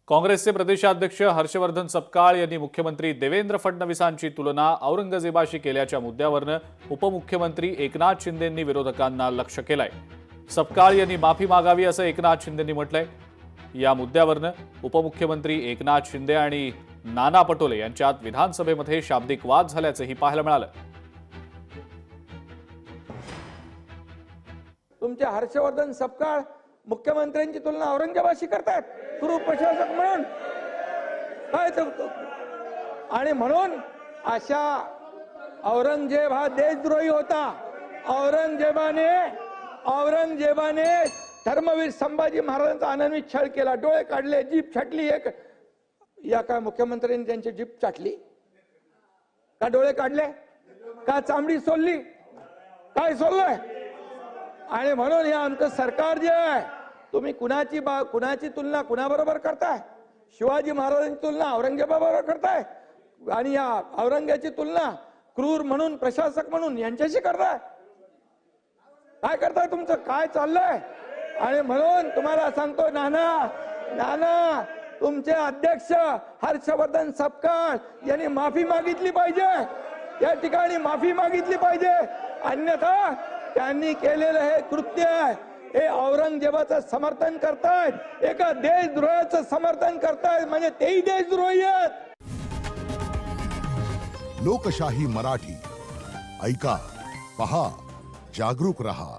काँग्रेसचे प्रदेशाध्यक्ष हर्षवर्धन सपकाळ यांनी मुख्यमंत्री देवेंद्र फडणवीसांची तुलना औरंगजेबाशी केल्याच्या मुद्द्यावरून उपमुख्यमंत्री एकनाथ शिंदेंनी विरोधकांना लक्ष्य केलंय। सपकाळ यांनी माफी मागावी असं एकनाथ शिंदेंनी म्हटलंय। या मुद्द्यावरून उपमुख्यमंत्री एकनाथ शिंदे आणि नाना पटोले यांच्यात विधानसभेमध्ये शाब्दिक वाद झाल्याचंही पाहायला मिळालं। तुमचे हर्षवर्धन सपकाळ मुख्यमंत्र्यांची तुलना औरंगजेबाशी करतात क्रूर प्रशासक म्हणून काय आणि म्हणून अशा औरंगजेब हा देशद्रोही होता। औरंगजेबाने धर्मवीर संभाजी महाराजांचा अनन्वित छळ केला, डोळे काढले, जीभ छाटली। एक या काय मुख्यमंत्र्यांनी त्यांची जीभ चाटली का? डोळे काढले का? चामडी सोलली? काय सोललंय? आणि म्हणून हे आमचं सरकार जे आहे, तुम्ही कुणाची तुलना कुणाबरोबर करताय? शिवाजी महाराजांची तुलना औरंगजेबाबरोबर करताय आणि या औरंगजेबाची तुलना क्रूर म्हणून प्रशासक म्हणून यांच्याशी करताय। काय करताय? तुमचं काय चाललंय? आणि म्हणून तुम्हाला सांगतो नाना तुमचे अध्यक्ष हर्षवर्धन सपकाळ यांनी माफी मागितली पाहिजे, या ठिकाणी माफी मागितली पाहिजे। अन्यथा त्यांनी केलेलं हे कृत्य हे औरंगजेबाचं समर्थन करतायत, एका देशद्रोहाचं समर्थन करतायत, म्हणजे तेही देशद्रोही आहेत। लोकशाही मराठी ऐका, पहा, जागरूक रहा।